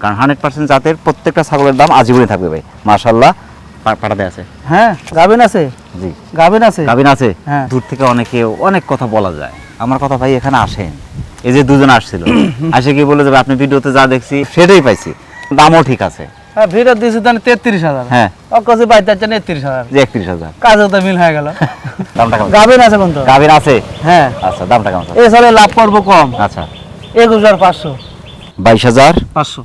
কারণ 100% জাতের প্রত্যেকটা ছাগলের দাম আজীবনই থাকবে ভাই। মাশাআল্লাহ পাঠাতে আছে। হ্যাঁ গাবিন আছে, জি গাবিন আছে, গাবিন আছে। হ্যাঁ। দূর থেকে অনেকে অনেক কথা বলা যায়। আমার কথা ভাই এখানে আসেন, এই যে দুজন আসছিল আসে কি বলে যাবে আপনি ভিডিওতে যা দেখছি সেটাই পাইছি, দামও ঠিক আছে। হ্যাঁ ভিডিও দিয়েছি তাহলে 33,000। হ্যাঁ অকসে বাইতে 31,000, যে 31,000 কাজও তো মিল হয়ে গেল। দামটা কেমন? গাবিন আছে কোন তো? গাবিন আছে। হ্যাঁ আচ্ছা দামটা কেমন? এই সালে লাভ করবো কম। আচ্ছা 21,500। 22,500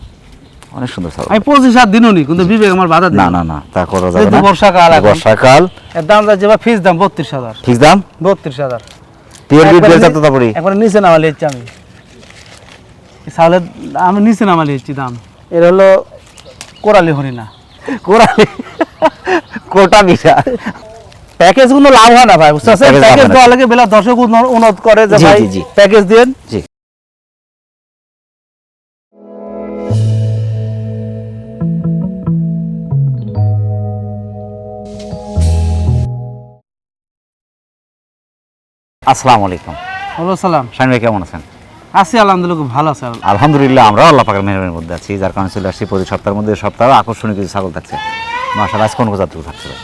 অনেক সুন্দর ছাগল। আমি 25,000 দিনও নি, কিন্তু বিবেক আমার বাধা দিল। না তা করা যাবে যেহেতু না। বর্ষাকাল এখন। বর্ষাকাল এর দাম যাচ্ছে বা ফিস দাম 32,000। ঠিক দাম 32,000। পিওর বিট একবারে বেচা তো তারপরে একবারে নিচে নামালি হচ্ছে আমি এই চাউলের আমি নিচে নামালি হচ্ছি দাম। এর হলো কোরালি হরিণা। কোরালি কোটা বিশা প্যাকেজ কোনো লাভ হয় না ভাই, বুঝতে পারছেন? প্যাকেজ লাভ প্যাকেজ হয় না। দেওয়া লাগে বেলা দর্শক অনুরোধ করে যে জি, ভাই জি, জি। প্যাকেজ দিন। জি আসসালামু আলাইকুম। হলো সালাম। শাহিন ভাই কেমন আছেন? আছি আলহামদুলিল্লাহ, খুব ভালো আছে। আলহামদুলিল্লাহ আমরা আল্লাহ পাকের মেহরবানির মধ্যে আছি, যার কারণে চলে আসছি প্রতি সপ্তাহের মধ্যে সপ্তাহে আকর্ষণীয় কিছু ছাগল থাকছে। মাশাআল্লাহ আজকে কোন জাতগুলো থাকছে ভাই?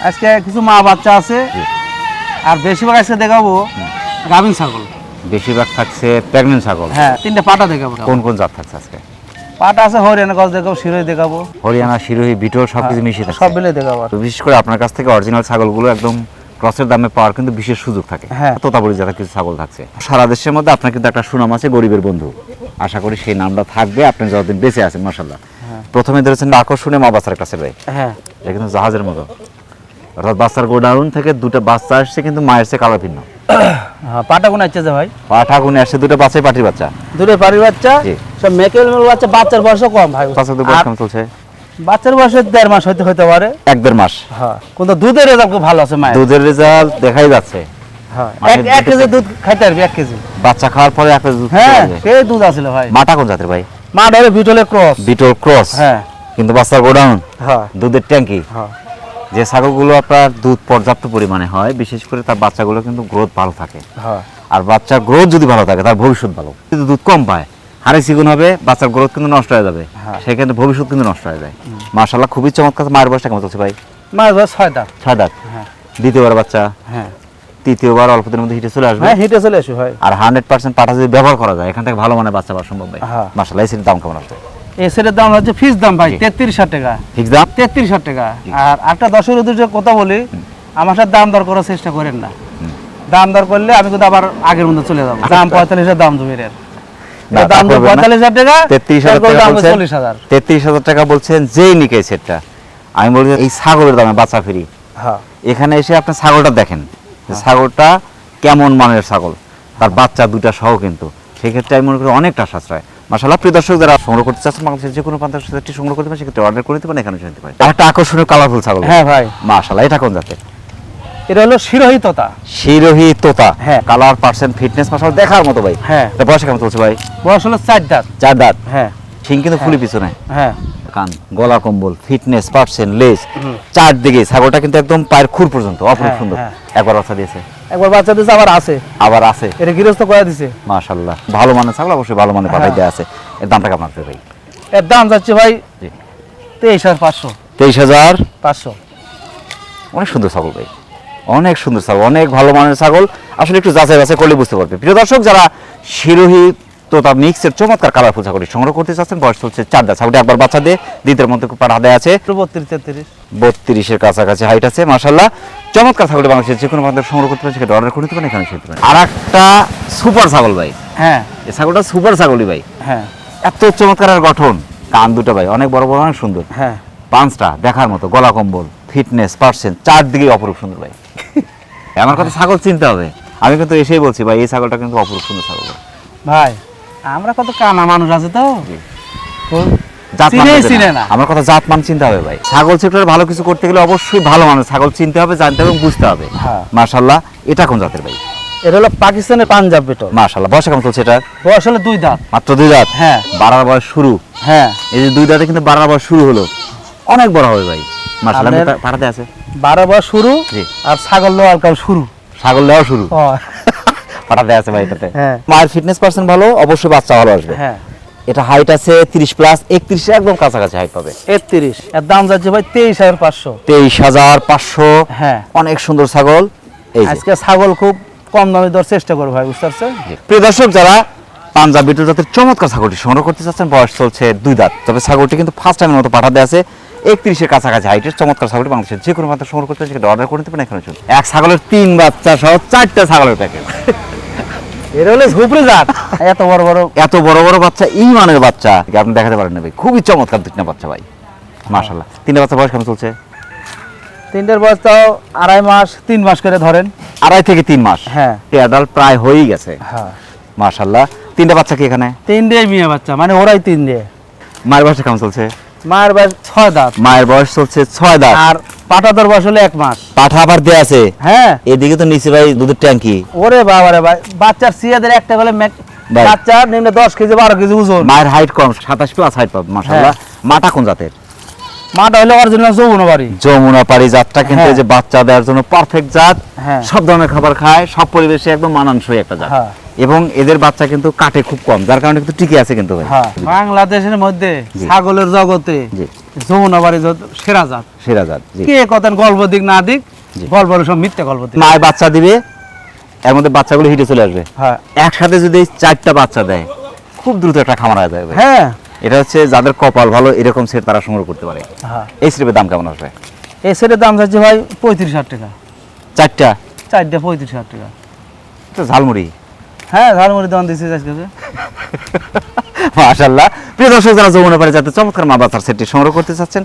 আজকে কিছু মা বাচ্চা আছে, জি। আর বেশিরভাগ আজকে দেখাবো গাভিন ছাগল। বেশিরভাগ থাকছে প্রেগনেন্ট ছাগল। হ্যাঁ 3টে পাটা দেখাবো। কোন জাত থাকছে আজকে? পাটা আছে হরিয়ানা গজ দেখাবো, শিরোই দেখাবো, হরিয়ানা, সিরোহী, বিটল সবকিছু মিশিয়ে থাকছে। সব মিলে দেখাবো। তো বিশেষ করে আপনার কাছ থেকে অরিজিনাল ছাগলগুলো একদম ক্রসের দামে পাওয়ার কিন্তু বিশেষ সুযোগ থাকে। হ্যাঁ। তোতাপুরি জাতের কিছু ছাগল থাকছে। সারা দেশের মধ্যে আপনার কিন্তু একটা সুনাম আছে, গরিবের বন্ধু। আশা করি সেই নামটা থাকবে, আপনি যতদিন বেঁচে আছেন। মাশাআল্লাহ প্রথমে ধরেছেন আকর্ষণীয় মা বাচ্চার কাছে ভাই। হ্যাঁ এটা কিন্তু জাহাজের মতো, অর্থাৎ বাচ্চার গোডাউন থেকে দুটো বাচ্চা আসছে, কিন্তু মায়ের চেয়ে কালার ভিন্ন। হ্যাঁ পাটা কোন আছে যে ভাই? পাঠা গুনে আসছে দুটো বাচ্চাই পাটির বাচ্চা। দুটো পাড়ির বাচ্চা, জি। সব মেকেল বাচ্চা। বাচ্চার বয়সও কম ভাই। বাচ্চা দুটো আর কেমন চলছে? বাচ্চার বয়স 1.5 মাস হতে পারে। 1-1.5 মাস। হ্যাঁ কিন্তু দুধের রেজাল্ট খুব ভালো আছে মায়ের। দুধের রেজাল্ট দেখাই যাচ্ছে। হ্যাঁ মায়ের 1 কেজি দুধ দুধ খাইতে পারবি, 1 কেজি। বাচ্চা খাওয়ার পরে একটা দুধ হ্যাঁ খেতে পারবে। সেই দুধ আছিল ভাই। মাটা কোন জাতের ভাই? মা ধরে বিটলের ক্রস। Beetle cross. হ্যাঁ কিন্তু বাচ্চার গোডাউন, হ্যাঁ দুধের ট্যাঙ্কি। হ্যাঁ যে ছাগলগুলো আপনার দুধ পর্যাপ্ত পরিমাণে হয়, বিশেষ করে তার বাচ্চাগুলো কিন্তু গ্রোথ ভালো থাকে। হ্যাঁ আর বাচ্চার গ্রোথ যদি ভালো থাকে তার ভবিষ্যৎ ভালো। কিন্তু দুধ কম পায়, হাড়ে চিকন হবে, বাচ্চার গ্রোথ কিন্তু নষ্ট হয়ে যাবে, হ্যাঁ। সেখানে ভবিষ্যৎ কিন্তু নষ্ট হয়ে যায়। মাশাআল্লাহ খুবই চমৎকার। মায়ের বয়সটা কেমন চলছে ভাই? মায়ের বয়স 6 দাঁত। 6 দাঁত। হ্যাঁ দ্বিতীয়বার বাচ্চা, হ্যাঁ তৃতীয়বার অল্প দিনের মধ্যে হিটে চলে আসবে। হ্যাঁ হিটে চলে আসি ভাই। আর 100% পাঠা যদি ব্যবহার করা যায়, এখান থেকে ভালো মানের বাচ্চা পাওয়া সম্ভব ভাই। হ্যাঁ। মাশাআল্লাহ এই সেটের দাম কেমন আছে? এই সেটের দাম হচ্ছে ফিস দাম ভাই জি। 33,000 টাকা। ফিক্স দাম 33,000 টাকা। আর একটা দশের উদ্দেশ্যে কথা বলি, আমার সাথে দাম দর করার চেষ্টা করেন না। দাম দর করলে আমি কিন্তু আবার আগের মধ্যে চলে যাবো। দাম 45,000 দাম জমির। না, দাম তা করবেন না। 45,000 টাকা, 33,000 টাকা দাম বলছেন। 40,000। 33,000 টাকা বলছেন যেই নিকে এই সেটটা। আমি বলি এই ছাগলের দামে বাচ্চা ফ্রি। হ্যাঁ এখানে এসে আপনি ছাগলটা দেখেন, যে ছাগলটা কেমন মানের ছাগল, তার বাচ্চা দুটা সহ, কিন্তু সেক্ষেত্রে আমি মনে করি অনেকটা সাশ্রয়। মাশাআল্লাহ প্রিয় দর্শক, যারা সংগ্রহ করতে চাচ্ছেন বাংলাদেশের যে কোনো প্রান্তের সাথে সংগ্রহ করতে পারেন, সেক্ষেত্রে অর্ডার করে দিতে পারেন, এখানে নিতে পারেন। আর একটা আকর্ষণীয় কালারফুল ছাগল। হ্যাঁ ভাই মাশাআল্লাহ এটা কোন জাতের? এটা হলো শিরোহী তোতা। সিরোহী তোতা। হ্যাঁ। কালার পার্সেন্ট ফিটনেস মাশাআল্লাহ দেখার মতো ভাই। হ্যাঁ এটা বয়স কেমন চলছে ভাই? বয়স হলো 4 দাঁত। 4 দাঁত। হ্যাঁ শিং কিন্তু ফুলি পিছনে, হ্যাঁ কান, গলা কম্বল, ফিটনেস পার্সেন্ট, লেজ, হুম। চারদিকে ছাগলটা কিন্তু একদম পায়ের খুর পর্যন্ত অপরূপ হ্যাঁ, সুন্দর। হ্যাঁ। একবার বাচ্চা দিয়েছে, একবার বাচ্চা দিয়েছে, আবার আছে। আবার আছে। এটা গৃহস্থ করে দিছে। মাশাআল্লাহ ভালো মানের ছাগল, অবশ্যই ভালো মানের পাঠাই হ্যাঁ। দেওয়া আছে। এর দামটা কেমন আসবে ভাই? এর দাম যাচ্ছে ভাই জি 23,500। 23,500। অনেক সুন্দর ছাগল ভাই, অনেক সুন্দর ছাগল, অনেক ভালো মানের ছাগল। আসলে একটু যাচাই বাছাই করলে বুঝতে পারবে। প্রিয় দর্শক, যারা সিরোহী তোতা মিক্সের চমৎকার কালারফুল ছাগলটি সংগ্রহ করতে চাচ্ছেন, বয়স চলছে 4 দাঁত। ছাগলটি একবার বাচ্চা দিয়ে দ্বিতীয় মধ্যে পাঠা দেওয়া আছে। 32-33। 32-এর কাছাকাছি হাইট আছে। মাশাআল্লাহ চমৎকার ছাগলটি বাংলাদেশের যে কোনো প্রান্তে সংগ্রহ করতে পারেন, সেটা অর্ডার করে দিতে পারেন, এখানে সেটা পারেন। আর একটা সুপার ছাগল ভাই, হ্যাঁ এই ছাগলটা সুপার ছাগলই ভাই। হ্যাঁ এত চমৎকার আর গঠন, কান দুটো ভাই অনেক বড় বড়, অনেক সুন্দর। হ্যাঁ পাঁচটা দেখার মতো, গলা কম্বল, ফিটনেস পার্সেন্ট চারদিকে অপরূপ সুন্দর ভাই। আমার কথা ছাগল চিনতে হবে, আমি কিন্তু এসেই বলছি ভাই এই ছাগলটা কিন্তু অপরূপ সুন্দর ছাগল ভাই। আমরা কত কানা মানুষ আছে তো, জাত মান চিনেই দেখবে চিনে না। না। আমার কথা জাত মান চিনতে হবে ভাই। ছাগল সেক্টরে ভালো কিছু করতে গেলে অবশ্যই ভালো মানুষ ছাগল চিনতে হবে, জানতে হবে এবং বুঝতে হবে। হ্যাঁ। মাশাআল্লাহ এটা কোন জাতের ভাই? এটা হলো পাকিস্তানের পাঞ্জাব বিটল। মাশাআল্লাহ বয়স কেমন চলছে এটা? বয়স হলো 2 দাঁত। মাত্র 2 দাঁত। হ্যাঁ বাড়ার বয়স শুরু। হ্যাঁ এই যে 2 দাঁতে কিন্তু বাড়ার বয়স শুরু হলো, অনেক বড় হবে ভাই। মাশাআল্লাহ আপনার- পাঠাতে আছে 12 বয়স শুরু, জি। আর ছাগল লোয়াল কাল শুরু। ছাগল দেওয়া শুরু, ও, পাঠাতে আছে ভাই এটাতে। হ্যাঁ। মায়ের ফিটনেস পার্সেন্ট ভালো, অবশ্যই বাচ্চা ভালো আসবে। হ্যাঁ এটা হাইট আছে 30 প্লাস 31 একদম কাছাকাছি হাইট পাবে। 31 এর দাম যাচ্ছে ভাই 23,500। 23,500। হ্যাঁ, অনেক সুন্দর ছাগল। এই যে আজকে ছাগল খুব কম দামে দেওয়ার চেষ্টা করবো ভাই, বুঝতে পারছেন? প্রিয় দর্শক, যারা পাঞ্জাব বিটল জাতের চমৎকার ছাগলটি সংগ্রহ করতে চাচ্ছেন, বয়স চলছে 2 দাঁত, তবে ছাগলটি কিন্তু ফার্স্ট টাইমের মতো পাঠাতে আছে 31 এর কাছাকাছি হাইটের চমৎকার ছাগলটি বাংলাদেশের যে কোনো মাত্রা সংগ্রহ করতে সেটা অর্ডার করে নিতে পারেন। এখানে চলুন, এক ছাগলের 3 বাচ্চা সহ 4টা ছাগলের প্যাকেজ। এর হলে ঝুপড়ি জাত, এত বড় বড় এত বড় বড় বাচ্চা, এই মানের বাচ্চা আপনি দেখাতে পারেন না ভাই, খুবই চমৎকার দুটো বাচ্চা ভাই, মাশাআল্লাহ। 3টা বাচ্চা বয়স কেমন চলছে? 3টের বয়স তাও 2.5 মাস 3 মাস করে ধরেন। 2.5 থেকে 3 মাস। হ্যাঁ, অ্যাডাল্ট প্রায় হয়েই গেছে। হ্যাঁ, মাশাআল্লাহ। 3টা বাচ্চা কি এখানে? 3টে মেয়ে বাচ্চা, মানে ওরাই 3টে। মায়ের বয়স কেমন চলছে? মায়ের বয়স 6 দাঁত, মায়ের বয়স চলছে 6 দাঁত। আর পাটাদর বয়স হলো 1 মাস। পাঠা আবার দেয়া আছে। হ্যাঁ, এদিকে তো নিচে ভাই দুধের ট্যাঙ্কি। ওরে বাবা রে ভাই, বাচ্চার সিয়াদের একটা বলে ভাই। বাচ্চার নিম্নে 10 কেজি 12 কেজি ওজন। মায়ের হাইট কম, 27 প্লাস হাইট পাবে মাশাআল্লাহ। মাটা কোন জাতের? মাটা হলো অরিজিনাল যৌবনবাড়ি। যমুনাপাড়ি জাতটা কিন্তু হ্যাঁ। এই যে বাচ্চা দেওয়ার জন্য পারফেক্ট জাত। হ্যাঁ। সব ধরনের খাবার খায়, সব পরিবেশে একদম মানানসই একটা জাত। হ্যাঁ। এবং এদের বাচ্চা কিন্তু কাটে খুব কম, যার কারণে কিন্তু টিকে আছে কিন্তু ভাই। হ্যাঁ, বাংলাদেশের মধ্যে জি। ছাগলের জগতে জি, যমুনাবাড়ি সেরা জাত। সেরা জাত। জি। কে কতেন গল্প দিক না দিক, জি। গল্প সব মিথ্যা গল্প দিক। মায়ের বাচ্চা দিবে, এর মধ্যে বাচ্চাগুলো হিটে চলে আসবে। হ্যাঁ, একসাথে যদি 4টা বাচ্চা দেয়, খুব দ্রুত একটা খামার হয়ে যাবে। হ্যাঁ, এটা হচ্ছে যাদের কপাল ভালো, এরকম সেট তারা সংগ্রহ করতে পারে। হ্যাঁ। এই স্লিপের দাম কেমন আসবে? এই সেটের দাম যাচ্ছে ভাই 35,000 টাকা। 4টা 4টে 35,000 টাকা। তো ঝালমুড়ি। হ্যাঁ, ঝালমুড়ি দাম দিচ্ছে আজকে। মাশাআল্লাহ। প্রিয় দর্শক, যারা যমুনাপাড়ি যাতে চমৎকার মা বাচ্চার সেটটি সংগ্রহ করতে চাচ্ছেন,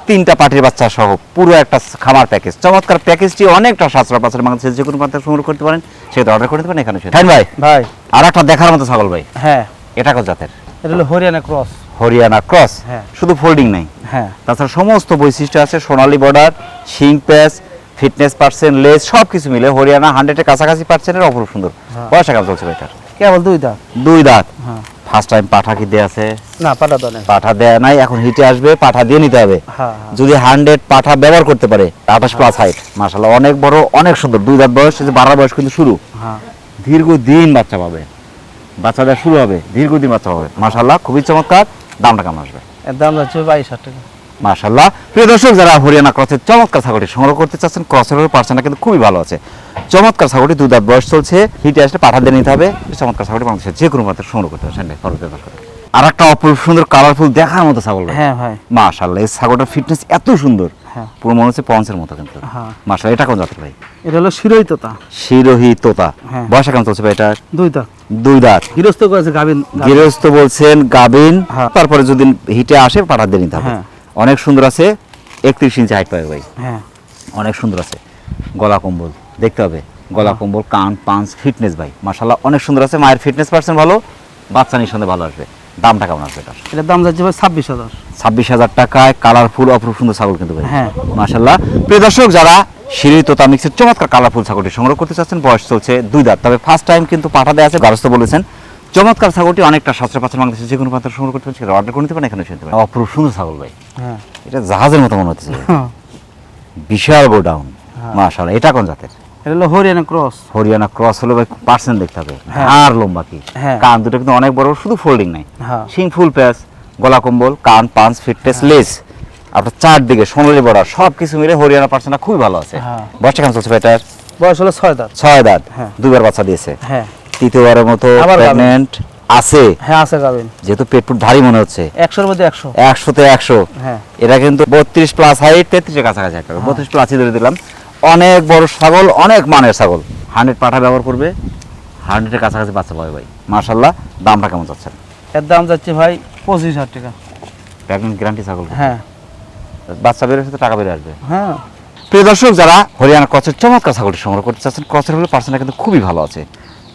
3টা পাটির বাচ্চা সহ পুরো একটা খামার প্যাকেজ, চমৎকার প্যাকেজটি অনেকটা সাশ্রয় বাচ্চার বাংলাদেশের যে কোনো প্রান্তে সংগ্রহ করতে পারেন, সেটা অর্ডার করতে পারেন এখানে। হ্যাঁ ভাই, ভাই। আর একটা দেখার মতো ছাগল ভাই, হ্যাঁ, এটা কোন জাতের? এটা হলো হরিয়ানা ক্রস। হরিয়ানা ক্রস। হ্যাঁ। শুধু ফোল্ডিং নাই, হ্যাঁ, তাছাড়া সমস্ত বৈশিষ্ট্য আছে, সোনালী বর্ডার, শিং প্যাচ, ফিটনেস পার্সেন্ট, লেজ সব কিছু মিলে হরিয়ানা 100 এর কাছাকাছি পার্সেন্টের অপরূপ সুন্দর। হ্যাঁ। বয়স কেমন চলছে ভাইটার? কেবল 2 দাঁত। 2 দাঁত। হ্যাঁ, ফার্স্ট টাইম পাঠা কি দেয়া আছে? না পাটা দাও না। পাঠা দেয়া নাই, এখন হিটে আসবে, পাঠা দিয়ে নিতে হবে। হ্যাঁ, যদি 100 পাঠা ব্যবহার করতে পারে, 28 প্লাস হাইট, মাশাআল্লাহ অনেক বড়, অনেক সুন্দর। 2 দাঁত বয়স, যে 12 বয়স কিন্তু শুরু, হ্যাঁ। দীর্ঘদিন বাচ্চা পাবে, বাচ্চা দেওয়া শুরু হবে, দীর্ঘদিন বাচ্চা পাবে, মাশাআল্লাহ খুবই চমৎকার। দামটা কেমন আসবে? এর দাম যাচ্ছে 22,000 টাকা। মাশাআল্লাহ। প্রিয় দর্শক, যারা হরিয়ানা ক্রসের চমৎকার ছাগলটি সংগ্রহ করতে চাচ্ছেন, ক্রসের পার্সেন্টটা কিন্তু খুবই ভালো আছে। চমৎকার ছাগলটি 2 দাঁত বয়স চলছে, হিটে আসলে পাঠা দিয়ে নিতে হবে। চমৎকার ছাগলটি বাংলাদেশের যে কোনো মাত্রা সংগ্রহ করতে পারছেন। আর একটা অপরূপ সুন্দর কালারফুল দেখার মতো ছাগল ভাই। হ্যাঁ ভাই। মাশাআল্লাহ, এই ছাগলটার ফিটনেস এত সুন্দর, হ্যাঁ, পুরো মনে হচ্ছে পঞ্চের মতো কিন্তু। হ্যাঁ। মাশাআল্লাহ, এটা কোন জাতের ভাই? এটা হলো শিরোই তোতা। শিরোহী তোতা। হ্যাঁ। বয়স কেমন চলছে ভাই এটা? 2 দাঁত। 2 দাঁত। গৃহস্থ করেছে গাবিন। গৃহস্থ বলছেন গাবিন। হ্যাঁ। তারপরে যদি হিটে আসে পাঠা দিয়ে নিতে হবে। হ্যাঁ। অনেক সুন্দর আছে, 31 ইঞ্চি হাইট পাবে ভাই, হ্যাঁ, অনেক সুন্দর আছে। গলা কম্বল দেখতে হবে, গলা কম্বল, কান, পাঞ্চ, ফিটনেস ভাই মাশাআল্লাহ অনেক সুন্দর আছে। মায়ের ফিটনেস পার্সেন্ট ভালো, বাচ্চা নিঃসন্দেহে ভালো আসবে। দামটা কেমন আসবে এটা? এটার দাম যাচ্ছে ভাই 26,000। 26,000 টাকায় কালারফুল অপরূপ সুন্দর ছাগল কিন্তু ভাই। হ্যাঁ। মাশাআল্লাহ। প্রিয় দর্শক, যারা শিরোহী তোতা মিক্সের চমৎকার কালারফুল ছাগলটি সংগ্রহ করতে চাচ্ছেন, বয়স চলছে 2 দাঁত, তবে ফার্স্ট টাইম কিন্তু পাঠা দেয়া আছে, গারস্থ বলেছেন। চমৎকার ছাগলটি অনেকটা সাশ্রয় পাচ্ছেন, বাংলাদেশের যে কোনো প্রান্তে সংগ্রহ করতে পারেন, সেটা অর্ডার করে নিতে পারেন এখানে। শুনতে পারেন অপরূপ সুন্দর ছাগল ভাই, হ্যাঁ, এটা জাহাজের মতো মনে হচ্ছে, বিশাল গোডাউন। মাশাআল্লাহ, এটা কোন জাতের? এটা হলো হরিয়ানা ক্রস। হরিয়ানা ক্রস হলো ভাই, পার্সেন্ট দেখতে হবে, হ্যাঁ। আর লম্বা কি, হ্যাঁ। কান দুটো কিন্তু অনেক বড়, শুধু ফোল্ডিং নাই। হ্যাঁ, শিং ফুল প্যাচ, গলা কম্বল, কান, পাঞ্চ, ফিটনেস, লেজ, আপনার চারদিকে সোনালী বর্ডার সব কিছু মিলে হরিয়ানা পার্সেন্টটা খুবই ভালো আছে। হ্যাঁ। বয়সটা কেমন চলছে ভাই এটার? বয়স হলো 6 দাঁত। 6 দাঁত। হ্যাঁ। 2বার বাচ্চা দিয়েছে, হ্যাঁ, তৃতীয়বারের মতো আবার প্রেগন্যান্ট আছে। হ্যাঁ আছে গাবিন। যেহেতু পেটপুট ভারী মনে হচ্ছে, 100 এর মধ্যে 100। 100-তে 100। হ্যাঁ, এটা কিন্তু 32 প্লাস হাইট, 33 এর কাছাকাছি একটা, 32 প্লাসই ধরে দিলাম। অনেক বড় ছাগল, অনেক মানের ছাগল। 100 পাঠা ব্যবহার করবে, 100 এর কাছাকাছি বাচ্চা পাবে ভাই মাশাআল্লাহ। দামটা কেমন যাচ্ছে? এর দাম যাচ্ছে ভাই 25,000 টাকা। প্রেগন্যান্ট গ্যারান্টি ছাগল, হ্যাঁ, বাচ্চা বের হলে টাকা বেড়ে আসবে। হ্যাঁ। প্রিয় দর্শক, যারা হরিয়ানা ক্রসের চমৎকার ছাগলটি সংগ্রহ করতে চাচ্ছেন, ক্রসের হলে পার্সেন্টটা কিন্তু খুবই ভালো আছে।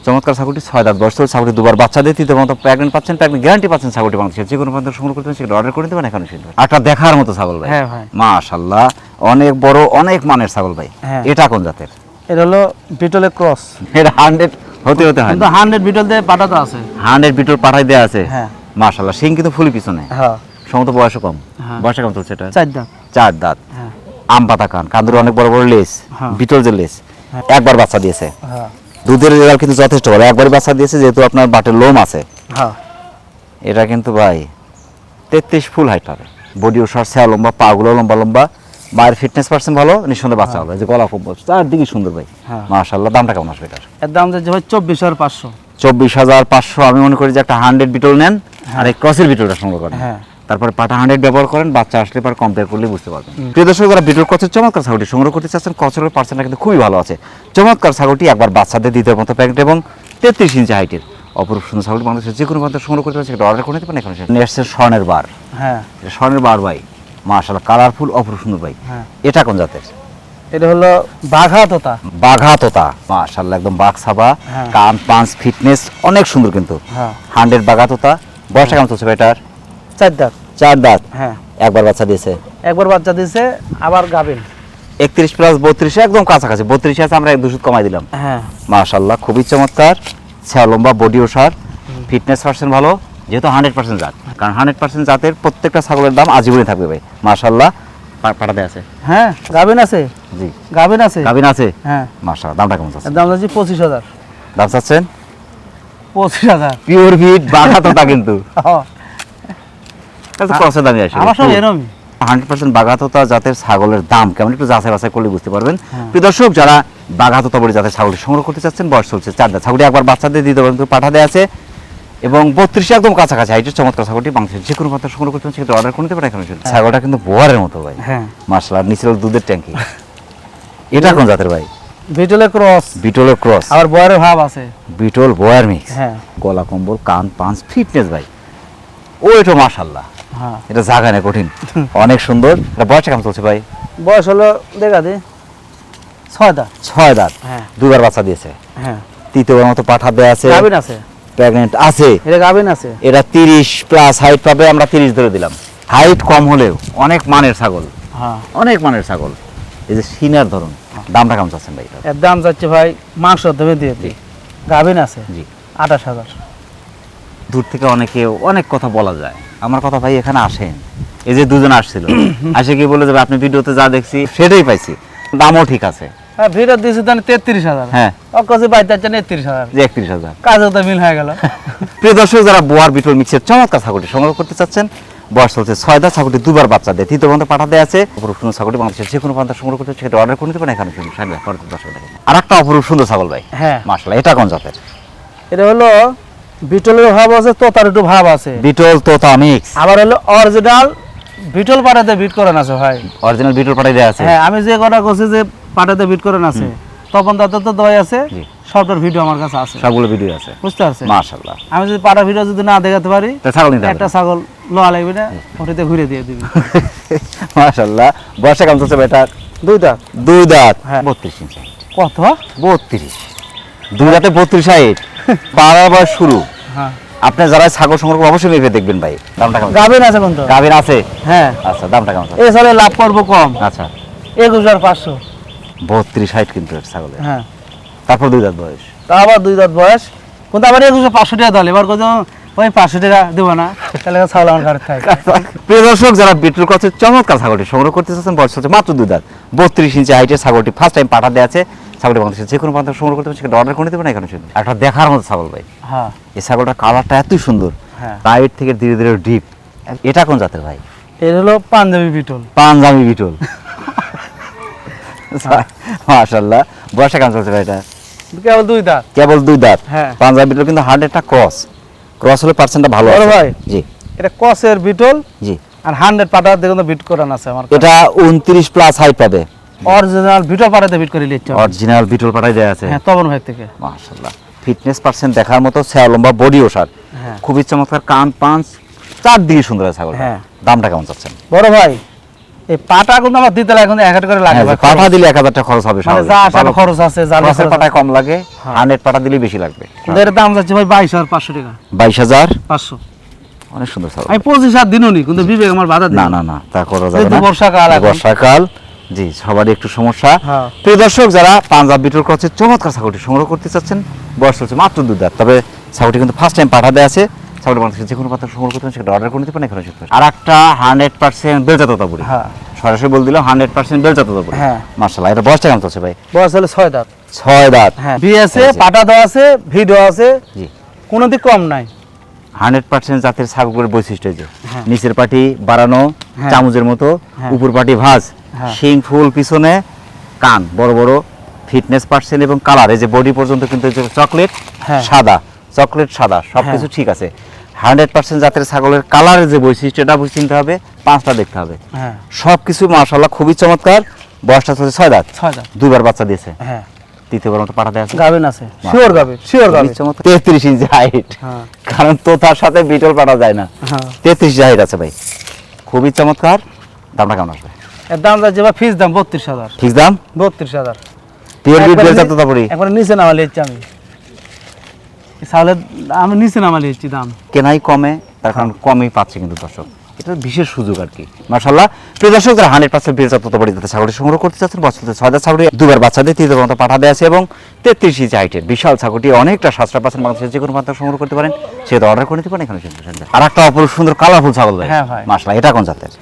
চমৎকার ছাগলটি 6 দাঁত বয়স, ছাগলটি 2বার বাচ্চা দিয়ে তৃতীয় মতো প্রেগন্যান্ট পাচ্ছেন, প্রেগন্যান্ট গ্যারান্টি পাচ্ছেন। ছাগলটি বাংলাদেশের যে কোনো প্রান্ত সংগ্রহ করতে সেটা অর্ডার করে দেবেন এখানে। একটা দেখার মতো ছাগল ভাই। হ্যাঁ ভাই। মাশাআল্লাহ, অনেক বড়, অনেক মানের ছাগল ভাই। হ্যাঁ। এটা কোন জাতের? এটা হলো বিটলের ক্রস। এটা 100 হতে হয় কিন্তু 100 বিটল দিয়ে পাটা তো আছে। 100 বিটল পাঠাই দেয়া আছে। হ্যাঁ। মাশাআল্লাহ, সিং কিন্তু ফুলি পিছনে, হ্যাঁ, সম্ভবত বয়সও কম। হ্যাঁ। বয়সে কেমন চলছে এটা? 4 দাঁত। 4 দাঁত। হ্যাঁ, আম পাতা কান, কাঁদুর অনেক বড় বড় লেস, হ্যাঁ। বিটল যে লেস। হ্যাঁ। একবার বাচ্চা দিয়েছে, হ্যাঁ, দুধের রেজাল্ট কিন্তু যথেষ্ট ভালো। একবারই বাচ্চা দিয়েছে, যেহেতু আপনার বাটের লোম আছে। হ্যাঁ। এটা কিন্তু ভাই 33 ফুল হাইট হবে, বডি ওষার, ছায়া লম্বা, পাগুলো লম্বা লম্বা, মায়ের ফিটনেস পার্সেন্ট ভালো, নিঃসন্দেহে বাচ্চা হবে। যে গলা খুব চারদিকে সুন্দর ভাই, হ্যাঁ। মাশাআল্লাহ। দামটা কেমন আসবে এটার? এর দাম যাচ্ছে ভাই 24,500। 24,500। আমি মনে করি যে একটা 100 বিটল নেন আর এই ক্রসের বিটলটা সংগ্রহ করেন, হ্যাঁ। তারপরে পাটা 100 ব্যবহার করেন, বাচ্চা আসলে পর কম্পেয়ার করলে বুঝতে পারবেন। প্রিয় দর্শক, যারা বিটল ক্রসের চমৎকার ছাগলটি সংগ্রহ করতে চাচ্ছেন, ক্রসের পার্সেন্টটা কিন্তু খুবই ভালো আছে। চমৎকার ছাগলটি একবার বাচ্চাদের দিতে মতো প্যাকেট এবং 33 ইঞ্চি হাইটের অপরূপ সুন্দর ছাগলটি বাংলাদেশের যে কোনো প্রান্তে সংগ্রহ করতে পারছেন, অর্ডার করে নিতে পারেন। এখন নিয়ে আসছে স্বর্ণের বার, হ্যাঁ এটা স্বর্ণের বার ভাই, মাশাআল্লাহ, কালারফুল, অপরূপ সুন্দর ভাই। হ্যাঁ। এটা কোন জাতের? এটা হলো বাঘা তোতা। বাঘা তোতা, মাশাআল্লাহ, একদম বাঘ ছাবা, হ্যাঁ। কান পাঁচ, ফিটনেস অনেক সুন্দর কিন্তু। হ্যাঁ 100 বাঘা তোতা। বয়সটা কেমন চলছে ভাই এটার? 4 দাঁত। 4 দাঁত। হ্যাঁ একবার বাচ্চা দিয়েছে, একবার বাচ্চা দিছে, আবার গাবেন। 31 প্লাস 32, একদম কাছাকাছি 32 আছে, আমরা 1 দুশুদ কমাই দিলাম। হ্যাঁ মাশাআল্লাহ, খুবই চমৎকার, ছায়া লম্বা, বডি ওষার, ফিটনেস পার্সেন্ট ভালো, যেহেতু 100% জাত, কারণ 100% জাতের প্রত্যেকটা ছাগলের দাম আজীবনই থাকবে ভাই। মাশাআল্লাহ, পাঠাতে আছে। হ্যাঁ গাবেন আছে, জি, গাবেন আছে। গাভিন আছে। হ্যাঁ মাশাআল্লাহ, দামটা কেমন চাচ্ছেন? এর দাম যাচ্ছে 25,000। দাম চাচ্ছেন? 25,000। পিওর ভিট বাঘা তোতা কিন্তু হ্যাঁ, এটা ক্রসের দামই আসে। আমার সব এরকমই। 100% বাঘাতোতা জাতের ছাগলের দাম কেমন একটু যাচাই বাছাই করলে বুঝতে পারবেন। হ্যাঁ। প্রিয় দর্শক, যারা বাঘাতোতা বলে জাতের ছাগলটি সংগ্রহ করতে চাচ্ছেন, বয়স চলছে 4 দাঁত, ছাগলটি একবার বাচ্চাদের দিতে পারেন, পাঠাতে আছে এবং 32 একদম কাছাকাছি হাইটের চমৎকার ছাগলটি বাংলাদেশের যে কোনো পাত্র সংগ্রহ করতে পারেন, সেটা অর্ডার করতে পারেন। এখানে ছাগলটা কিন্তু বোয়ারের মতো ভাই, হ্যাঁ মাশাআল্লাহ, নিচের দুধের ট্যাঙ্কি। এটা কোন জাতের ভাই? বিটলের ক্রস, বিটলের ক্রস, আবার বয়ারের ভাব আছে। Beetal Boer mix. হ্যাঁ গলা কম্বল, কান পাঁচ, ফিটনেস ভাই, ও এটা মাশাআল্লাহ, হ্যাঁ এটা জায়গা নেই কঠিন, অনেক সুন্দর। এটা বয়সটা কেমন চলছে ভাই? বয়স হলো দেখা দি 6 দাঁত। 6 দাঁত। হ্যাঁ দুবার বাচ্চা দিয়েছে, হ্যাঁ তৃতীয়বার মতো পাঠা দেয়া আছে, গাবেন আছে, প্রেগনেন্ট আছে। এটা গাবেন আছে। এটা 30 প্লাস হাইট পাবে, আমরা 30 ধরে দিলাম। হাইট কম হলেও অনেক মানের ছাগল, হ্যাঁ অনেক মানের ছাগল। এই যে সিনার ধরুন, দামটা কেমন চাচ্ছেন ভাই? এর দাম যাচ্ছে ভাই মাংস দেবে দিয়ে দিই। গাবেন আছে জি, 28,000। দূর থেকে অনেকে অনেক কথা বলা যায়, আমার কথা ভাই এখানে আসেন, এই যে দুজন আসছিল, আসে কি বলে যাবে আপনি ভিডিওতে যা দেখছি সেটাই পাইছি, দামও ঠিক আছে। হ্যাঁ ভিডিও দিয়েছে তাহলে 33,000। হ্যাঁ, অকসে বাইতে যাচ্ছে 31,000। যে 31,000। কাজও তো মিল হয়ে গেল। প্রিয় দর্শক, যারা বোয়ার বিটল মিক্সের চমৎকার ছাগলটি সংগ্রহ করতে চাচ্ছেন, বয়স চলছে 6 দাঁত, ছাগলটি দুবার বাচ্চা দেয়, তৃতীয় পর্যন্ত পাঠাতে আছে। অপরূপ সুন্দর ছাগলটি বাংলাদেশের যে কোনো প্রান্ত সংগ্রহ করতে সেটা অর্ডার করে নিতে পারেন। এখানে শুনুন আর একটা অপরূপ সুন্দর ছাগল ভাই, হ্যাঁ মাশাআল্লাহ, এটা কোন জাতের? এটা হলো বিটলের ভাব আছে, তোতার একটু ভাব আছে, বিটল তোতা মিক্স। আবার হলো অরিজিনাল বিটল পাটাতে বিট করেন আছে ভাই। অরিজিনাল বিটল পাঠাই দেয়া আছে। হ্যাঁ আমি যে কথা কইছি যে পাটাতে বিট করেন আছে, তপন দাদা তো দই আছে, জি। সবটার ভিডিও আমার কাছে আছে, সবগুলো ভিডিও আছে, বুঝতে পারছেন? মাশাআল্লাহ। আমি যদি পাটা ভিডিও যদি না দেখাতে পারি, তা ছাগল নিতে একটা ছাগল লোয়া লাগবে না, ওটাতে ঘুরে দিয়ে দিবি। মাশাআল্লাহ। বয়সটা কেমন চলছে বেটা? 2 দাঁত। 2 দাঁত। হ্যাঁ। 32 ইঞ্চি। কত? 32। 2 দাঁতে 32 হাইট, পাড়ার বয়স শুরু। হ্যাঁ আপনি যারা ছাগল সংগ্রহ করবেন অবশ্যই মেপে দেখবেন ভাই। দামটা কেমন? গাবেন আছে কোন তো? গাভীর আছে। হ্যাঁ আচ্ছা, দামটা কেমন? এই সালে লাভ করব কম। আচ্ছা, 21,500। 32 হাইট কিন্তু এর ছাগলের। হ্যাঁ তারপর 2 দাঁত বয়স। তা আবার 2 দাঁত বয়স, কিন্তু আবার 21,500 টাকা দল। এবার কত ওই 500 টাকা দেব না, তাহলে ছাগল আমার ঘরে থাকে। প্রিয় দর্শক, যারা বিটল ক্রসের চমৎকার ছাগলটি সংগ্রহ করতে চাচ্ছেন, বয়স হচ্ছে মাত্র 2 দাঁত, 32 ইঞ্চি হাইটের ছাগলটি ফার্স্ট টাইম পাঠা দেয়া আছে। ছাগলটি বাংলাদেশের যে কোনো প্রান্ত সংগ্রহ করতে পারেন, সেটা অর্ডার করে নিতে পারেন। এখানে শুনুন, একটা দেখার মতো ছাগল ভাই। হ্যাঁ এই ছাগলটার কালারটা এত সুন্দর, হ্যাঁ রাইট থেকে ধীরে ধীরে ডিপ। এটা কোন জাতের ভাই? এর হলো পাঞ্জাবি বিটল। পাঞ্জাবি বিটল। মাশাআল্লাহ। বয়সটা কেমন চলছে ভাই এটা? কেবল 2 দাঁত। কেবল 2 দাঁত। হ্যাঁ পাঞ্জাবি বিটল কিন্তু 100টা ক্রস, ক্রস হলে পার্সেন্টটা ভালো বড় আছে ভাই। জি এটা কসের বিটল, জি। আর 100 পাটা দেখুন তো বিট করান আছে আমার। এটা 29 প্লাস হাইট পাবে, অরিজিনাল বিটল পাটাতে বিট করে লিখছে। অরিজিনাল বিটল পাঠাই দেয়া আছে। হ্যাঁ তপন ভাই থেকে। মাশাআল্লাহ, ফিটনেস পার্সেন্ট দেখার মতো, ছায়া লম্বা, বডি ওষার, হ্যাঁ খুবই চমৎকার, কান পাঁচ, চারদিকে সুন্দর আছে ছাগল। হ্যাঁ। দামটা কেমন চাচ্ছেন? বড় ভাই এই পাটা কিন্তু আমার দিতে লাগে, এখন 1000 করে লাগে ভাই। পাঠা দিলে 1000 টাকা খরচ হবে, মানে যা আসলে খরচ আছে, জাল ক্রসের খরচ পাটায় কম লাগে, হ্যাঁ। 100 পাটা দিলে বেশি লাগবে। আছে। এর দাম যাচ্ছে ভাই 22,500 টাকা। 22,500। 500। অনেক সুন্দর ছাগল। আমি 25,000 দিনও নি, কিন্তু বিবেক আমার বাধা না দিল। না না, তা করা যাবে যেহেতু না, বর্ষাকাল এখন। বর্ষাকাল, জি, সবারই একটু সমস্যা। হ্যাঁ। প্রিয় দর্শক, যারা পাঞ্জাব বিটল ক্রসের চমৎকার ছাগলটি সংগ্রহ করতে চাচ্ছেন, বয়স হচ্ছে মাত্র 2 দাঁত, তবে ছাগলটি কিন্তু ফার্স্ট টাইম পাঠা দেয়া আছে। ছাগলটি বাংলাদেশের যে কোনো পাত্র সংগ্রহ করতে পারেন, সেটা অর্ডার করে নিতে পারেন। এখানে শুনুন, আর একটা 100% বেলচা তোতাপুরি। হ্যাঁ সরাসরি বল দিলাম 100% বেলচা তোতাপুরি। হ্যাঁ। মাশাআল্লাহ। এটা বয়সটা কেমন চলছে ভাই? বয়স হলো 6 দাঁত। 6 দাঁত। হ্যাঁ বি আছে, এই যে। পাটা দেওয়া আছে, ভিডিও আছে, জি। কোনো দিক কম নাই। 100% জাতের ছাগলের বৈশিষ্ট্য যে হ্যাঁ। নিচের পাটি বাড়ানো হ্যাঁ। চামচের মতো, হ্যাঁ। উপর পাটি ভাঁজ, হ্যাঁ। শিং ফুল পিছনে, কান বড় বড়, ফিটনেস পার্সেন্ট এবং কালার এই যে বডি পর্যন্ত কিন্তু এই যে চকলেট হ্যাঁ। সাদা, চকলেট সাদা সবকিছু ঠিক আছে। 100% জাতের ছাগলের কালারের যে বৈশিষ্ট্যটা বুঝে চিনতে হবে, পাঁচটা দেখতে হবে। হ্যাঁ সবকিছু মাশাআল্লাহ খুবই চমৎকার। বয়সটা হচ্ছে 6 দাঁত, 6 দাঁত। দুইবার বাচ্চা দিয়েছে, হ্যাঁ তৃতীয়বার মতো পাঠা দেওয়া আছে। গাবেন আছে, শিওর গাবে, শিওর গাবে। 33 ইঞ্চি হাইট, হ্যাঁ কারণ তোতার সাথে বিটল পাঠা যায় না। হ্যাঁ 33 ইঞ্চি হাইট আছে ভাই, খুবই চমৎকার। দামটা কেমন আসবে? এর দাম যাচ্ছে বা ফিস দাম 32,000। ঠিক দাম, 32,000। পিওর বিট একবারে বেলচা তোতাপুরি। একবারে নিচে নামালে ইচ্ছি আমি, তাহলে আমি নিচে নামালে ইচ্ছি দাম। কেনাই কমে, তার কারণ কমই পাচ্ছে কিন্তু দর্শক, এটা বিশেষ সুযোগ আর কি। মাশাআল্লাহ প্রিয় দর্শক, যারা 100% বেলচা তোতাপুরি জাতের ছাগলটি সংগ্রহ করতে চাচ্ছেন, বছরে 6 দাঁত ছাগলটি দুবার বাচ্চা দিয়ে তৃতীয় মতো পাঠা দেওয়া আছে এবং 33 ইঞ্চি হাইটের বিশাল ছাগলটি অনেকটা সাশ্রয় পাচ্ছেন। বাংলাদেশের যে কোনো প্রান্ত সংগ্রহ করতে পারেন, সেটা অর্ডার করে নিতে পারেন এখানে। আর একটা অপরূপ সুন্দর কালারফুল ছাগল ভাই। হ্যাঁ ভাই। মাশাআল্লাহ, এটা কোন জাতের?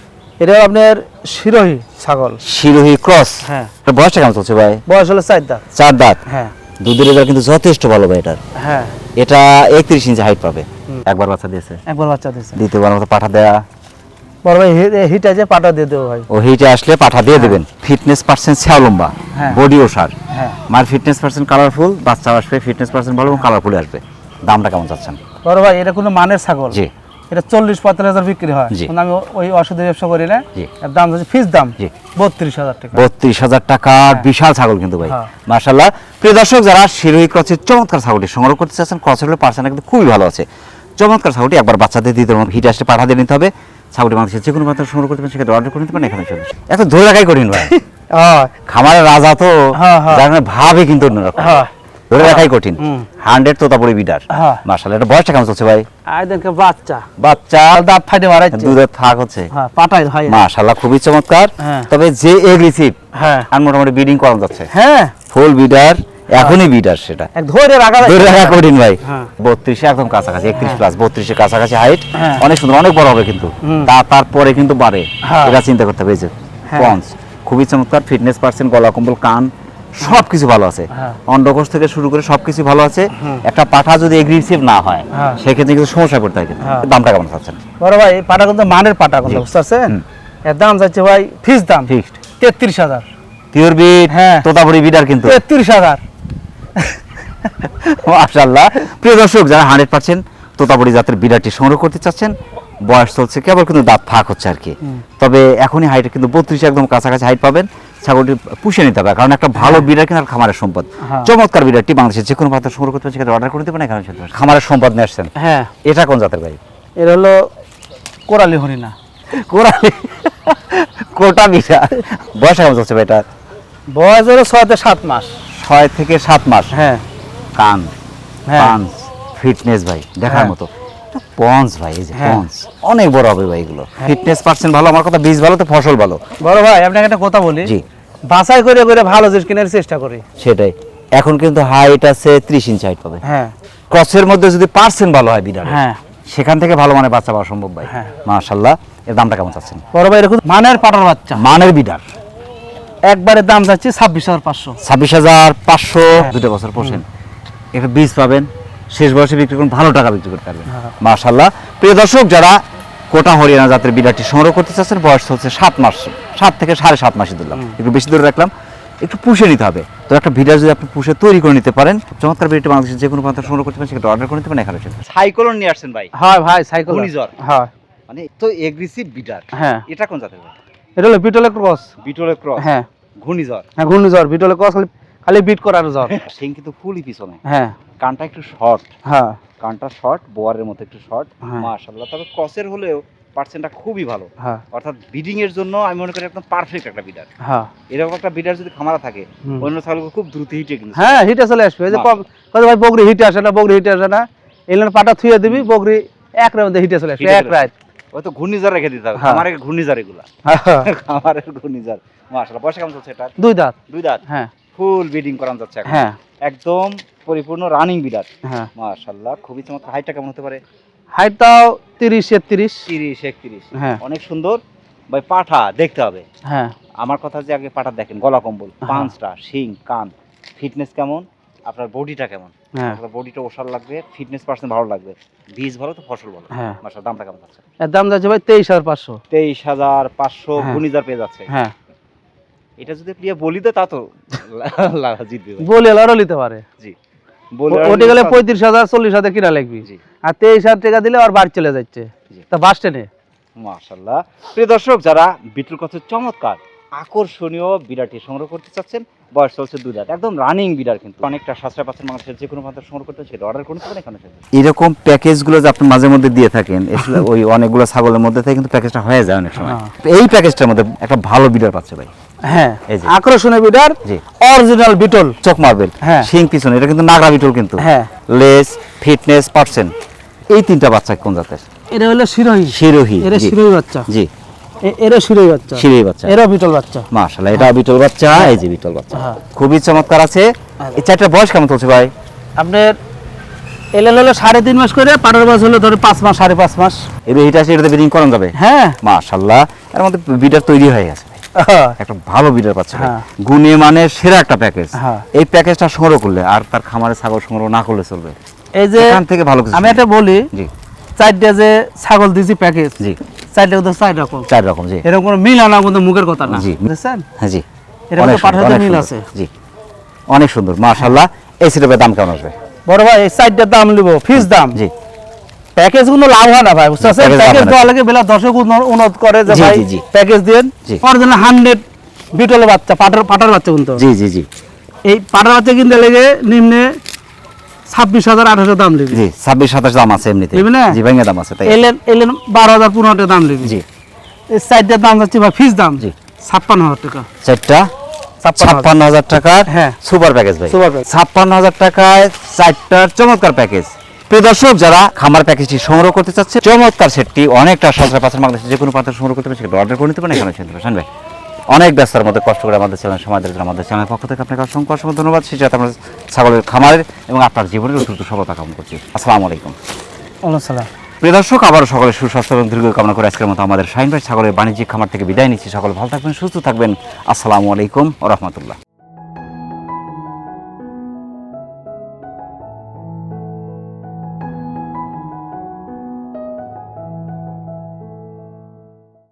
এটা আপনার শিরোহী ছাগল। শিরোহী ক্রস। হ্যাঁ। এটা বয়সটা কেমন চলছে ভাই? বয়স হলো 4 দাঁত। 4 দাঁত। হ্যাঁ দুধের রেজাল্ট কিন্তু যথেষ্ট ভালো ভাই এটার। হ্যাঁ এটা 31 ইঞ্চি হাইট পাবে, একবার বাচ্চা দিয়েছে, একবার বাচ্চা দিয়েছে। দ্বিতীয়বার মতো পাঠা দেয়া। বড় ভাই হিট আছে, পাটা দিয়ে দেবো ভাই। ও হিটে আসলে পাঠা দিয়ে দেবেন। ফিটনেস পার্সেন্ট ছাও লম্বা, হ্যাঁ। বডিও সার, হ্যাঁ মার ফিটনেস পার্সেন্ট কালারফুল, বাচ্চা আসবে ফিটনেস পার্সেন্ট ভালো এবং কালারফুল আসবে। দামটা কেমন চাচ্ছেন? বড় ভাই এটা কোনো মানের ছাগল। জি এটা 40-45,000 বিক্রি হয়, জি। কিন্তু আমি ওই ওষুধের ব্যবসা করি না। জি। এর দাম হচ্ছে ফিস দাম জি। 32,000 টাকা। 32,000 টাকার বিশাল ছাগল কিন্তু ভাই। হ্যাঁ। মাশাআল্লাহ প্রিয় দর্শক, যারা শিরোহী ক্রসের চমৎকার ছাগলটি সংগ্রহ করতে চাচ্ছেন, ক্রসের হলে পার্সেন্ট কিন্তু খুবই ভালো আছে। চমৎকার ছাগলটি একবার বাচ্চাদের দিতে হবে, হিটে আসলে পাঠা দিয়ে নিতে হবে। ছাগলটি বাংলাদেশের যে কোনো প্রান্ত সংগ্রহ করতে পারেন, সেক্ষেত্রে অর্ডার করে নিতে পারেন এখানে চলে আসুন। এত ধরে রাখাই করিন ভাই, হ্যাঁ খামারের রাজা তো, হ্যাঁ, হ্যাঁ। যার কারণে ভাবে কিন্তু অন্যরকম, হ্যাঁ ধরে রাখাই কঠিন। হুম। 100 তোতাপুরি বিডার। হ্যাঁ। মাশাআল্লাহ, এটা বয়সটা কেমন চলছে ভাই? আর দেখে বাচ্চা বাচ্চা দাঁত ফাইটে মারাচ্ছে। দুধের থাক হচ্ছে। হ্যাঁ পাটাই ভাই। মাশাআল্লাহ খুবই চমৎকার। হ্যাঁ। তবে যে এগ্রেসিভ হ্যাঁ আর মোটামুটি বিডিং করানো যাচ্ছে, হ্যাঁ ফুল বিডার, এখনই বিডার, সেটা এক ধরে রাখা যায়। ধরে রাখা কঠিন ভাই। হ্যাঁ। 32 একদম কাছাকাছি, 31 প্লাস 32 এর কাছাকাছি হাইট। হ্যাঁ। অনেক সুন্দর, অনেক বড় হবে কিন্তু হুম। তারপরে কিন্তু বাড়ে, হ্যাঁ। এটা চিন্তা করতে হবে। এই যে হ্যাঁ। পঞ্চ খুবই চমৎকার, ফিটনেস পার্সেন্ট, গলা কম্বল, কান সবকিছু ভালো আছে। হ্যাঁ। অন্ডকোষ থেকে শুরু করে সবকিছু ভালো আছে। হুম। একটা পাঠা যদি এগ্রেসিভ না হয়, হ্যাঁ। সেক্ষেত্রে কিন্তু সমস্যা পড়তে হয় কিন্তু। হ্যাঁ। দামটা কেমন চাচ্ছেন? বড় ভাই পাটা কিন্তু মানের পাটা জি। কিন্তু, বুঝতে পারছেন? হুম। এর দাম যাচ্ছে ভাই ফিস দাম ফিক্সড 33,000। পিওর বিট, হ্যাঁ। তোতাপুরি বিডার কিন্তু। 33,000। মাশাআল্লাহ প্রিয় দর্শক, যারা 100% তোতাপুরি জাতের বিড়ারটি সংগ্রহ করতে চাচ্ছেন, বয়স চলছে কেবল, কিন্তু দাঁত ফাঁক হচ্ছে আর কি। তবে এখনই হাইট কিন্তু 32 একদম কাছাকাছি হাইট পাবেন। ছাগলটি পুষে নিতে হবে, কারণ একটা ভালো বিড়ার কিন্তু খামারের সম্পদ। হ্যাঁ। চমৎকার বিড়ারটি বাংলাদেশের যে কোনো প্রান্ত সংগ্রহ করতে পারেন, সেখানে অর্ডার করে দিতে পারেন এখানে চলে আসুন। খামারের সম্পদ নিয়ে আসছেন, হ্যাঁ এটা কোন জাতের ভাই? এর হলো কোরালি হরিণা। কোরালি কোটা বিড়ার। বয়স কেমন চলছে ভাই এটা? বয়স হলো 6 থেকে 7 মাস। 6 থেকে 7 মাস। হ্যাঁ কান, হ্যাঁ। পাঞ্চ, ফিটনেস ভাই দেখার হ্যাঁ। মতো। এটা পঞ্চ ভাই, এই যে হ্যাঁ। পঞ্চ অনেক বড় হবে ভাই এগুলো। ফিটনেস পার্সেন্ট ভালো, আমার কথা বীজ ভালো তো ফসল ভালো। বড় ভাই আপনাকে একটা কথা বলি, জি বাছাই করে করে ভালো জিনিস কেনার চেষ্টা করি। সেটাই। এখন কিন্তু হাইট আছে 30 ইঞ্চি হাইট পাবে। হ্যাঁ ক্রসের মধ্যে যদি পার্সেন্ট ভালো হয় বিড়াল, হ্যাঁ সেখান থেকে ভালো মানে বাচ্চা পাওয়া সম্ভব ভাই। হ্যাঁ। মাশাআল্লাহ, এর দামটা কেমন চাচ্ছেন? বড় ভাই এরকম মানের পাটার বাচ্চা মানের বিড়াল একবারে দাম যাচ্ছে 26,500। 26,500। হ্যাঁ। 2 বছর পোষেন, একটা বীজ পাবেন, শেষ বয়সে বিক্রি করুন, ভালো টাকা বিক্রি করতে পারবেন। হ্যাঁ। মাশাআল্লাহ প্রিয় দর্শক, যারা কোটা হরিয়ানা জাতের বিড়ালটি সংগ্রহ করতে চাচ্ছেন, বয়স হচ্ছে 7 মাস, 7 থেকে 7.5 মাসে দিলাম, একটু বেশি দূরে রাখলাম, একটু পুষে নিতে হবে। তো একটা বিড়াল যদি আপনি পুষে তৈরি করে নিতে পারেন, চমৎকার বিড়ালটি বাংলাদেশের যে কোনো প্রান্ত সংগ্রহ করতে পারেন, সেটা অর্ডার করে নিতে পারেন এখানে। সাইক্লোন নিয়ে আসছেন ভাই, হ্যাঁ ভাই সাইকেল ঘূর্ণিঝড়। হ্যাঁ মানে তো এগ্রেসিভ বিড়াল। হ্যাঁ এটা কোন জাতের ভাই? এটা হলো বিটলে ক্রস। বিটলের ক্রস। হ্যাঁ ঘূর্ণিঝড়। হ্যাঁ ঘূর্ণিঝড় বিটলে ক্রস, খালি বিট করার জ্বর। সিং কিন্তু ফুলই পিছনে, হ্যাঁ কানটা একটু শর্ট, হ্যাঁ কানটা শর্ট, বোয়ারের মতো একটু শর্ট। হ্যাঁ। মাশাআল্লাহ, তবে ক্রসের হলেও পার্সেন্টটা খুবই ভালো, হ্যাঁ অর্থাৎ ব্রিডিং এর জন্য আমি মনে করি একদম পারফেক্ট একটা বিডার। হ্যাঁ এরকম একটা বিডার যদি খামারা থাকে, হুম। অন্য ছাগলগুলো খুব দ্রুত হিটে কিন্তু। হ্যাঁ হিটে চলে আসবে। এই যে বাহ। কত ভাই বগরি হিটে আসে না, বগরি হিটে আসে না, এগুলো পাটা থুয়ে দিবি, বগরি এক রাত হিটে চলে আসবে, হিটে এক চলে রাত। ওই তো ঘূর্ণিঝড় রেখে দিতে হবে, হ্যাঁ। খামারের ঘূর্ণিঝড় এগুলা। হ্যাঁ, খামারের ঘূর্ণিঝড়। মাশাআল্লাহ, বয়স কেমন চলছে এটা? 2 দাঁত। 2 দাঁত। হ্যাঁ ফুল ব্রিডিং করানো যাচ্ছে এখন। হ্যাঁ একদম পরিপূর্ণ রানিং বিডার। হ্যাঁ মাশাআল্লাহ, খুবই চমৎকার। হাইটটা কেমন হতে পারে? হাইটটাও 30-31। 30-31। হ্যাঁ অনেক সুন্দর ভাই। পাঠা দেখতে হবে। হ্যাঁ আমার কথা যে আগে পাঠা দেখেন, গলা কম্বল, হ্যাঁ। পাঁচটা শিং, কান, ফিটনেস কেমন, আপনার বডিটা কেমন? হ্যাঁ বডিটা ওশার লাগবে, ফিটনেস পার্সেন্ট ভালো লাগবে, বীজ ভালো তো ফসল ভালো। হ্যাঁ মাশাআল্লাহ, দামটা কেমন যাচ্ছে? এর দাম যাচ্ছে ভাই 23,500। 23,500 হ্যাঁ। গুণিজার পেয়ে যাচ্ছে। হ্যাঁ এটা যদি প্রিয়া বলি তো তা তো জিতবে ভাই। বলে লড়ো নিতে পারে। জি ওটি গেলে 35,000 40,000 কিনা লাগবে। জি আর 23,000 টাকা দিলে আর বাড়ি চলে যাচ্ছে জি। তা বাস স্ট্যান্ডে। মাশাআল্লাহ। প্রিয় দর্শক, যারা বিটুল কথা চমৎকার আকর্ষণীয় বিড়ারটি সংগ্রহ করতে চাচ্ছেন, বয়স চলছে 2 দাঁত, একদম রানিং বিড়ার, কিন্তু অনেকটা সাশ্রয় পাচ্ছেন মানুষের, যে কোনো প্রান্ত সংগ্রহ করতে সেটা অর্ডার করতে পারেন এখানে। এরকম প্যাকেজগুলো যে আপনি মাঝে মধ্যে দিয়ে থাকেন, ওই অনেকগুলো ছাগলের মধ্যে থেকে কিন্তু প্যাকেজটা হয়ে যায় অনেক সময়। এই প্যাকেজটার মধ্যে একটা ভালো বিড়ার পাচ্ছে ভাই। হ্যাঁ এই যে আকর্ষণীয় বিডার, জি অরিজিনাল বিটল, চোখ মার্বেল, হ্যাঁ শিং পিছনে, এটা কিন্তু নাগরা বিটল কিন্তু। হ্যাঁ লেস, ফিটনেস পার্সেন্ট, এই তিনটা বাচ্চা কোন জাতের? এটা হলো শিরোহী। শিরোহী। এরা জি শিরোহী বাচ্চা। জি এরা শিরোহী বাচ্চা। শিরোহী বাচ্চা। এরা বিটল বাচ্চা। মাশাআল্লাহ, এটা বিটল বাচ্চা, এই যে বিটল বাচ্চা, হ্যাঁ খুবই চমৎকার আছে। এই চারটার বয়স কেমন চলছে ভাই? আপনার এলে হলো 3.5 মাস করে, পাটার বয়স হলো ধরো 5 মাস 5.5 মাস। এবার এটা আছে, এটাতে ব্রিডিং করানো যাবে। হ্যাঁ মাশাআল্লাহ, এর মধ্যে বিডার তৈরি হয়ে গেছে, একটা ভালো বিডার পাচ্ছে ভাই। হ্যাঁ। গুণে মানে সেরা একটা প্যাকেজ। হ্যাঁ। এই প্যাকেজটা সংগ্রহ করলে আর তার খামারে ছাগল সংগ্রহ না করলে চলবে। এই যে এখান থেকে ভালো কিছু আমি এটা বলি, জি 4টা যে ছাগল দিছি প্যাকেজ, জি 4টা কিন্তু 4 রকম, 4 রকম। জি এরকম কোনো মিল আনা কিন্তু মুখের কথা না, জি। বুঝছেন? হ্যাঁ জি, এর অনেক মধ্যে পাঠাতে সুন্দর, অনেক মিল সুন্দর। আছে। জি অনেক সুন্দর মাশাআল্লাহ। এই সেটআপের দাম কেমন আসবে? বড় ভাই এই 4টার দাম নিব ফিক্স দাম। জি প্যাকেজ গুলো লাভ হয় না ভাই, বুঝছেন? প্যাকেজ লাভ প্যাকেজ হয় না। দেওয়া লাগে বেলা দর্শক অনুরোধ করে যে জি, ভাই জি, জি। প্যাকেজ দেন। জি। অরিজিনাল 100 বিটল বাচ্চা, পাটার বাচ্চা কিন্তু। জি জি জি এই পাটার বাচ্চা কিনতে লেগে নিম্নে 26,000 28,000 দাম লিবি। জি 26-27 দাম আছে এমনিতে। লিবি না? জি ভেঙে দাম আছে তাই। এলেন 12,000 15,000 দাম লিবি। জি এই 4টার দাম যাচ্ছে ভাই ফিক্স দাম জি 56,000 টাকা। চারটা 56,000 56,000 টাকার হ্যাঁ। সুপার প্যাকেজ ভাই। Super package. 56,000 টাকায় চারটার চমৎকার প্যাকেজ। প্রিয় দর্শক, যারা খামার প্যাকেজটি সংগ্রহ করতে চাচ্ছে, চমৎকার সেটটি অনেকটা সাশ্রয় পাচ্ছেন, বাংলাদেশে যে কোনো প্রান্তে সংগ্রহ করতে পারেন, সেটা অর্ডার করে নিতে পারেন এখানে শুনতে পারেন ভাই। অনেক ব্যস্ততার মধ্যে কষ্ট করে আমাদের চ্যানেল সময় দেওয়ার জন্য আমাদের চ্যানেলের পক্ষ থেকে আপনাকে অসংখ্য অসংখ্য ধন্যবাদ। সেই সাথে আমরা ছাগলের খামারের এবং আপনার জীবনের দ্রুত সফলতা কামনা করছি। আসসালামু আলাইকুম। ওয়ালাইকুম সালাম। প্রিয় দর্শক, আবারও সকলের সুস্বাস্থ্য এবং দীর্ঘ কামনা করে আজকের মতো আমাদের শাহিন ভাই ছাগলের বাণিজ্যিক খামার থেকে বিদায় নিচ্ছি। সকলে ভালো থাকবেন, সুস্থ থাকবেন। আসসালামু আলাইকুম ওয়া রাহমাতুল্লাহ।